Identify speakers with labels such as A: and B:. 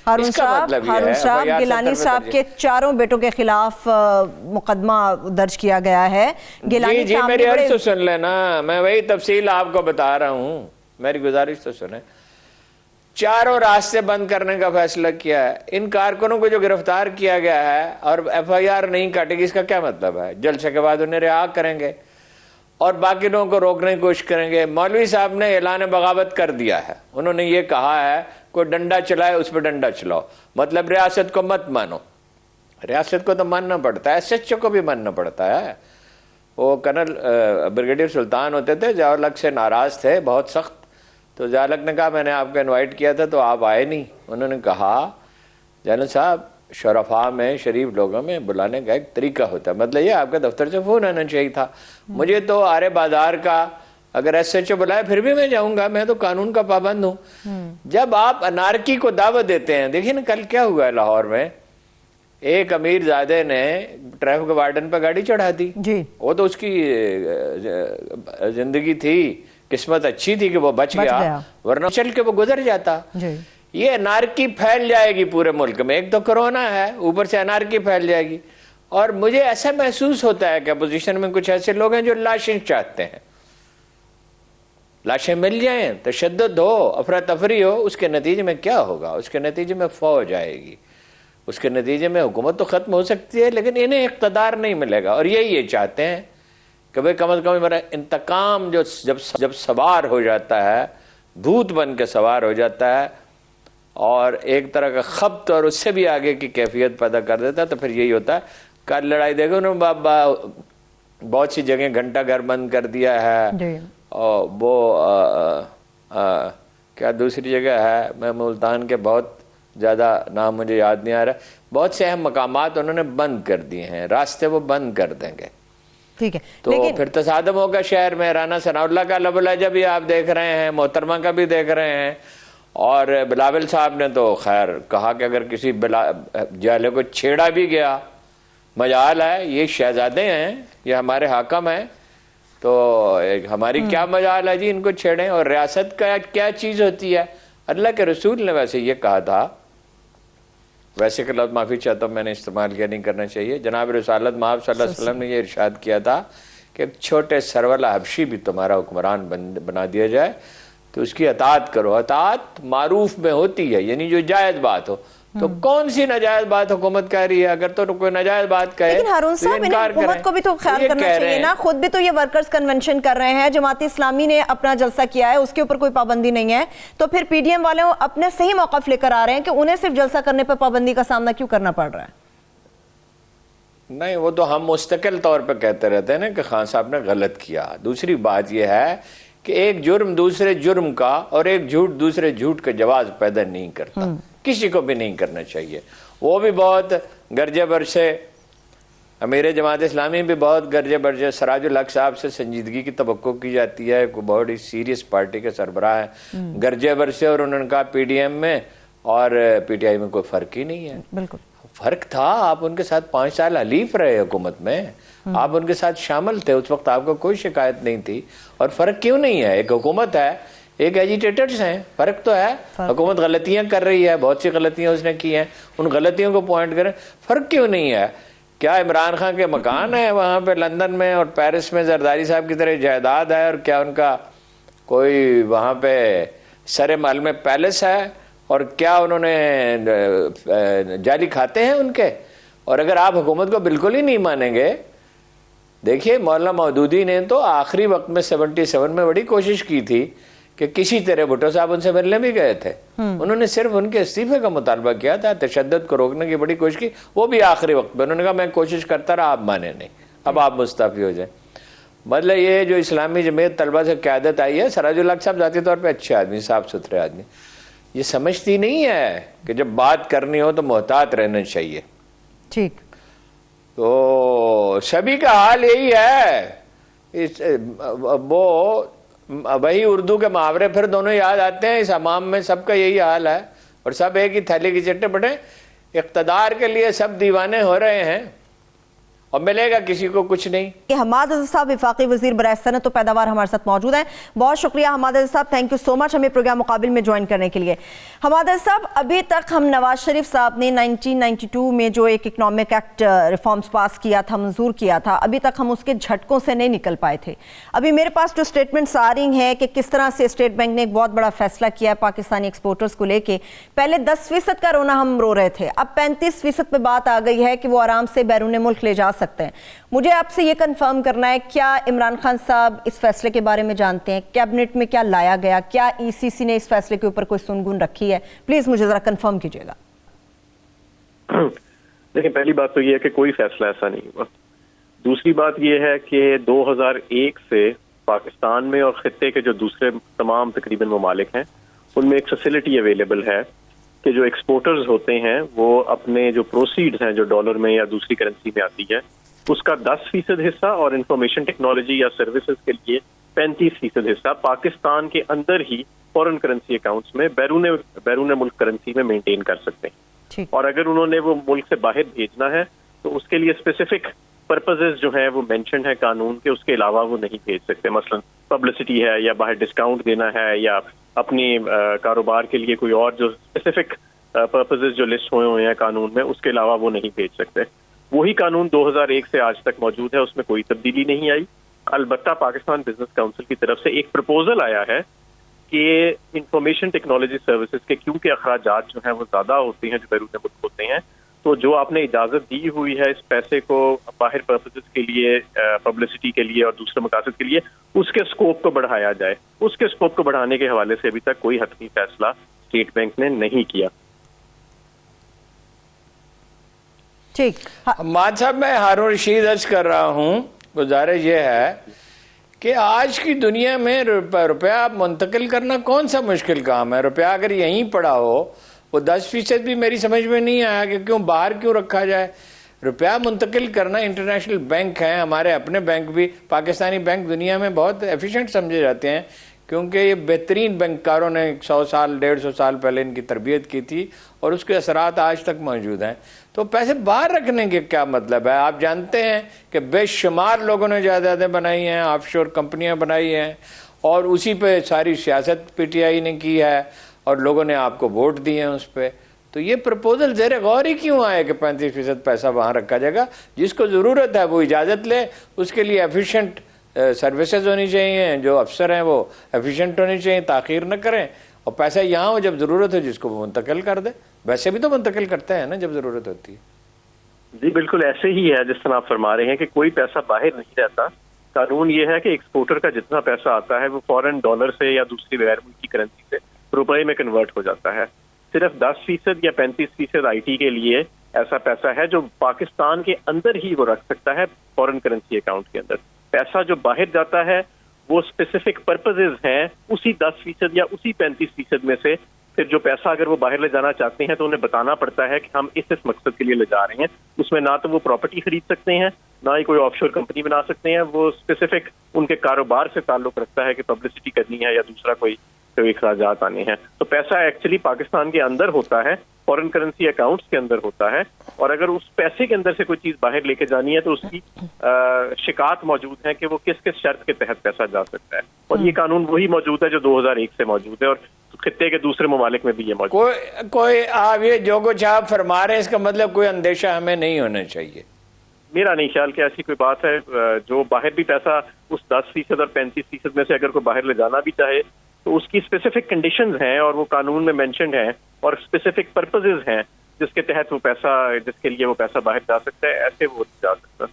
A: ہارون صاحب گیلانی صاحب کے چاروں بیٹوں کے خلاف مقدمہ درج کیا گیا ہے۔
B: جی میری عرض تو سن لینا، میں وہی تفصیل آپ کو بتا رہا ہوں، میری گزارش تو سنیں۔ چاروں راستے بند کرنے کا فیصلہ کیا ہے۔ ان کارکنوں کو جو گرفتار کیا گیا ہے اور FIR نہیں کاٹے گی، اس کا کیا مطلب ہے؟ جلسے کے بعد انہیں رہا کریں گے اور باقی لوگوں کو روکنے کی کوشش کریں گے۔ مولوی صاحب نے اعلان بغاوت کر دیا ہے، انہوں نے یہ کہا ہے کوئی ڈنڈا چلائے اس پہ ڈنڈا چلاؤ، مطلب ریاست کو مت مانو۔ ریاست کو تو ماننا پڑتا ہے، SHO کو بھی ماننا پڑتا ہے۔ وہ کرنل بریگیڈیئر سلطان ہوتے تھے، ضیاء الحق سے ناراض تھے بہت سخت، تو ضیاء الحق نے کہا میں نے آپ کو انوائٹ کیا تھا تو آپ آئے نہیں۔ انہوں نے کہا جنرل صاحب شرفاء میں، شریف لوگوں میں بلانے کا ایک طریقہ ہوتا ہے، مطلب یہ آپ کا دفتر سے فون آنا چاہیے تھا۔ مجھے تو آرے بازار کا اگر SHO بلائے پھر بھی میں جاؤں گا، میں تو قانون کا پابند ہوں۔ جب آپ انارکی کو دعوت دیتے ہیں، دیکھیں نا کل کیا ہوا ہے لاہور میں، ایک امیر زادے نے ٹریفک وارڈن پہ گاڑی چڑھا دی۔ وہ تو اس کی زندگی تھی، قسمت اچھی تھی کہ وہ بچ گیا، ورنہ چل کے وہ گزر جاتا۔ یہ انارکی پھیل جائے گی پورے ملک میں، ایک تو کرونا ہے، اوپر سے انارکی پھیل جائے گی۔ اور مجھے ایسا محسوس ہوتا ہے کہ اپوزیشن میں کچھ ایسے لوگ ہیں جو لاشیں چاہتے ہیں، لاشیں مل جائیں، تشدد ہو، افراتفری ہو، اس کے نتیجے میں کیا ہوگا؟ اس کے نتیجے میں فوج آئے گی، اس کے نتیجے میں حکومت تو ختم ہو سکتی ہے، لیکن انہیں اقتدار نہیں ملے گا۔ اور یہ چاہتے ہیں کہ بھئی کم از کم میرا انتقام جب سوار ہو جاتا ہے، بھوت بن کے سوار ہو جاتا ہے اور ایک طرح کا خبط اور اس سے بھی آگے کی کیفیت پیدا کر دیتا ہے، تو پھر یہی ہوتا ہے۔ کل لڑائی دیکھو انہوں نے بہت سی جگہ گھنٹہ گھر بند کر دیا ہے، اور وہ کیا دوسری جگہ ہے، میں ملتان کے بہت زیادہ نام مجھے یاد نہیں آ رہا، بہت سے اہم مقامات انہوں نے بند کر دیے ہیں، راستے وہ بند کر دیں گے۔
A: ٹھیک ہے،
B: تو پھر تصادم ہوگا شہر میں۔ رانا ثناء اللہ کا لب لہجہ بھی آپ دیکھ رہے ہیں، محترمہ کا بھی دیکھ رہے ہیں، اور بلاول صاحب نے تو خیر کہا کہ اگر کسی جالے کو چھیڑا بھی گیا، مجال ہے، یہ شہزادے ہیں، یہ ہمارے حاکم ہیں، تو ہماری کیا مجال ہے جی ان کو چھیڑیں؟ اور ریاست کا کیا چیز ہوتی ہے؟ اللہ کے رسول نے ویسے یہ کہا تھا، ویسے کہ لفظ معافی چاہتا ہوں میں نے استعمال کیا، نہیں کرنا چاہیے، جناب رسالت مآب صلی اللہ علیہ وسلم نے یہ ارشاد کیا تھا کہ ایک چھوٹے سرولہ حبشی بھی تمہارا حکمران بنا دیا جائے تو اس کی اطاعت کرو۔ اطاعت معروف میں ہوتی ہے، یعنی جو جائز بات ہو۔ تو کون سی ناجائز بات حکومت کہہ رہی ہے؟ اگر تو کوئی ناجائز بات کہے،
A: لیکن ہارون صاحب انہیں حکومت کو بھی تو خیال کرنا چاہیے نا، خود بھی تو یہ ورکرز کنونشن کر رہے ہیں، جماعت اسلامی نے اپنا جلسہ کیا ہے، اس کے اوپر کوئی پابندی نہیں ہے، تو پھر PDM والے اپنے صحیح موقف لے کر آ رہے ہیں کہ انہیں صرف جلسہ کرنے پر پابندی کا سامنا کیوں کرنا پڑ رہا ہے؟
B: نہیں، وہ تو ہم مستقل طور پہ کہتے رہتے ہیں نا کہ خان صاحب نے غلط کیا۔ دوسری بات یہ ہے کہ ایک جرم دوسرے جرم کا اور ایک جھوٹ دوسرے جھوٹ کا جواز پیدا نہیں کرتا، کسی کو بھی نہیں کرنا چاہیے۔ وہ بھی بہت گرجے برسے، امیر جماعت اسلامی بھی بہت گرجے برسے، سراج الحق صاحب سے سنجیدگی کی توقع کی جاتی ہے، کوئی بہت ہی سیریس پارٹی کے سربراہ ہیں، گرجے برسے، اور انہوں نے کہا PDM میں اور PTI میں کوئی فرق ہی نہیں ہے۔
A: بالکل
B: فرق تھا، آپ ان کے ساتھ 5 سال حلیف رہے حکومت میں، آپ ان کے ساتھ شامل تھے، اس وقت آپ کو کوئی شکایت نہیں تھی۔ اور فرق کیوں نہیں ہے؟ ایک حکومت ہے، ایک ایجیٹیٹرز ہیں، فرق تو ہے۔ حکومت غلطیاں کر رہی ہے، بہت سی غلطیاں اس نے کی ہیں، ان غلطیوں کو پوائنٹ کریں، فرق کیوں نہیں ہے؟ کیا عمران خان کے مکان ہے وہاں پہ لندن میں اور پیرس میں زرداری صاحب کی طرح جائیداد ہے؟ اور کیا ان کا کوئی وہاں پہ سر محل میں پیلس ہے؟ اور کیا انہوں نے جعلی کھاتے ہیں ان کے؟ اور اگر آپ حکومت کو بالکل ہی نہیں مانیں گے، دیکھیے مولانا مودودی نے تو آخری وقت میں 77 میں بڑی کوشش کی تھی کہ کسی طرح بھٹو صاحب ان سے ملنے بھی گئے تھے، انہوں نے صرف ان کے استعفے کا مطالبہ کیا تھا، تشدد کو روکنے کی بڑی کوشش کی، وہ بھی آخری وقت میں انہوں نے کہا میں کوشش کرتا رہا، آپ مانے نہیں، اب آپ مستعفی ہو جائیں۔ मतलब ये जो इस्लामी जमीयत तलबा से क़यादत आई है, सराजुल हक साहब ज़ाती तौर पे अच्छे आदमी, साफ़ सुथरे आदमी, ये समझती नहीं है कि जब बात करनी हो तो मोहतात रहना चाहिए।
A: ठीक,
B: तो सभी का हाल यही है। वो वही उर्दू के मुहावरे फिर दोनों याद आते हैं, इस अमाम में सबका यही हाल है, और सब एक ही थैली की चट्टे बटे, इक़्तिदार के लिए सब दीवाने हो रहे हैं और मिलेगा किसी को कुछ नहीं।
A: हमाद अज़ीज़ साहब वफाकी वज़ीर बराए सनअत तो पैदावार हमारे साथ मौजूद हैं। बहुत शुक्रिया हमाद अज़ीज़ साहब, थैंक यू सो मच हमें प्रोग्राम मुकाबिल में ज्वाइन करने के लिए। हमाद अज़ीज़ साहब, अभी तक हम नवाज शरीफ साहब ने 1992 में जो एक इकनॉमिक एक्ट रिफॉर्म्स पास किया था, मंजूर किया था, अभी तक हम उसके झटकों से नहीं निकल पाए थे। अभी मेरे पास जो स्टेटमेंट्स आ रही हैं कि किस तरह से स्टेट बैंक ने एक बहुत बड़ा फैसला किया है पाकिस्तानी एक्सपोर्टर्स को लेके। पहले 10% का रोना हम रो रहे थे, अब 35% पे बात आ गई है कि वो आराम से बैरून मुल्क ले जा सकते हैं। मुझे आपसे ये कंफर्म करना है, क्या इमरान खान साहब इस फैसले के बारे में जानते हैं? कैबिनेट में क्या लाया गया? क्या ईसीसी ने इस फैसले के ऊपर कोई सुनगुन रखी है? प्लीज मुझे जरा कंफर्म कीजिएगा।
C: देखिए, पहली बात तो ये है कि कोई फैसला ऐसा नहीं हुआ। दूसरी बात ये है कि 2001 से पाकिस्तान में और खित्ते के जो दूसरे तमाम तकरीबन ममालिक हैं उनमें एक फैसिलिटी अवेलेबल है कि जो एक्सपोर्टर्स होते हैं वो अपने जो प्रोसीड्स हैं जो डॉलर में या दूसरी करेंसी में आती है उसका 10% हिस्सा और इंफॉर्मेशन टेक्नोलॉजी या सर्विसेज के लिए 35% हिस्सा पाकिस्तान के अंदर ही फॉरेन करेंसी अकाउंट्स में बैरून मुल्क करेंसी में मेंटेन कर सकते हैं। और अगर उन्होंने वो मुल्क से बाहर भेजना है तो उसके लिए स्पेसिफिक पर्पसेस जो हैं वो मेंशन है कानून के, उसके अलावा वो नहीं भेज सकते। मसलन पब्लिसिटी है या बाहर डिस्काउंट देना है या अपनी कारोबार के लिए कोई और जो स्पेसिफिक पर्पसेस जो लिस्ट हुए हैं कानून में, उसके अलावा वो नहीं भेज सकते। वही कानून 2001 से आज तक मौजूद है, उसमें कोई तब्दीली नहीं आई। अलबत्ता पाकिस्तान बिजनेस काउंसिल की तरफ से एक प्रपोजल आया है कि इंफॉर्मेशन टेक्नोलॉजी सर्विसेज के क्योंकि अखराजात जो हैं वो ज्यादा होते हैं जो बैरून मुल्क होते हैं, तो जो आपने इजाजत दी हुई है इस पैसे को बाहर पर्पसेस के लिए, पब्लिसिटी के लिए और दूसरे मकासद के लिए, उसके स्कोप को बढ़ाया जाए। उसके स्कोप को बढ़ाने के हवाले से अभी तक कोई हतमी फैसला स्टेट बैंक ने नहीं किया।
A: ठीक,
B: हमाद साहब, मैं हारून रशीद अर्ज कर रहा हूँ, गुजारिश ये है कि आज की दुनिया में रुपया आप मुंतकिल करना कौन सा मुश्किल काम है। रुपया अगर यहीं पड़ा हो, वो 10% भी मेरी समझ में नहीं आया कि क्यों बाहर क्यों रखा जाए। रुपया मुंतकिल करना, इंटरनेशनल बैंक हैं, हमारे अपने बैंक भी, पाकिस्तानी बैंक दुनिया में बहुत एफिशिएंट समझे जाते हैं क्योंकि ये बेहतरीन बैंकारों ने 100 साल 150 साल पहले इनकी तरबियत की थी और उसके असरात आज तक मौजूद हैं। तो पैसे बाहर रखने के क्या मतलब है? आप जानते हैं कि बेशुमार लोगों ने जायदादें बनाई हैं, ऑफशोर कंपनियां बनाई हैं और उसी पे सारी सियासत पीटीआई ने की है और लोगों ने आपको वोट दिए हैं उस पर। तो ये प्रपोजल ज़ेर गौर ही क्यों आए कि 35% पैसा वहाँ रखा जाएगा? जिसको ज़रूरत है वो इजाज़त ले, उसके लिए एफिशिएंट सर्विसेज होनी चाहिए, जो अफसर हैं वो एफिशिएंट होने चाहिए, ताख़ीर न करें और पैसा यहाँ हो जब ज़रूरत हो जिसको वो मुंतकिल कर दे। वैसे भी तो मुंतकिल करते हैं ना जब ज़रूरत होती है।
C: जी बिल्कुल ऐसे ही है जिस तरह आप फरमा रहे हैं कि कोई पैसा बाहर नहीं रहता। कानून ये है कि एक्सपोर्टर का जितना पैसा आता है वो फॉरेन डॉलर से या दूसरी गैर मुल्की करेंसी से रुपए में कन्वर्ट हो जाता है। सिर्फ 10% या 35% आईटी के लिए ऐसा पैसा है जो पाकिस्तान के अंदर ही वो रख सकता है फॉरेन करेंसी अकाउंट के अंदर। पैसा जो बाहर जाता है वो स्पेसिफिक पर्पसेज हैं उसी 10% या उसी 35% में से। फिर जो पैसा अगर वो बाहर ले जाना चाहते हैं तो उन्हें बताना पड़ता है कि हम इस मकसद के लिए ले जा रहे हैं। उसमें ना तो वो प्रॉपर्टी खरीद सकते हैं, ना ही कोई ऑफशोर कंपनी बना सकते हैं। वो स्पेसिफिक उनके कारोबार से ताल्लुक रखता है कि पब्लिसिटी करनी है या दूसरा कोई अखराजात आने हैं। तो पैसा एक्चुअली पाकिस्तान के अंदर होता है, फॉरेन करेंसी अकाउंट्स के अंदर होता है, और अगर उस पैसे के अंदर से कोई चीज बाहर लेके जानी है तो उसकी शिकायत मौजूद है कि वो किस किस शर्त के तहत पैसा जा सकता है। और ये कानून वही मौजूद है जो 2001 से मौजूद है और खित्ते के दूसरे ममालिक में भी ये मौजूद है।
B: कोई आप ये जो कुछ आप फरमा रहे हैं इसका मतलब कोई अंदेशा हमें नहीं होना चाहिए।
C: मेरा नहीं ख्याल कि ऐसी कोई बात है। जो बाहर भी पैसा उस 10% और 35% में से अगर कोई बाहर ले जाना भी चाहे तो उसकी स्पेसिफिक कंडीशंस हैं और वो कानून में मेंशन्ड हैं और स्पेसिफिक पर्पसेस हैं जिसके तहत वो पैसा, जिसके लिए वो पैसा बाहर जा सकता है। ऐसे वो जा सकता है।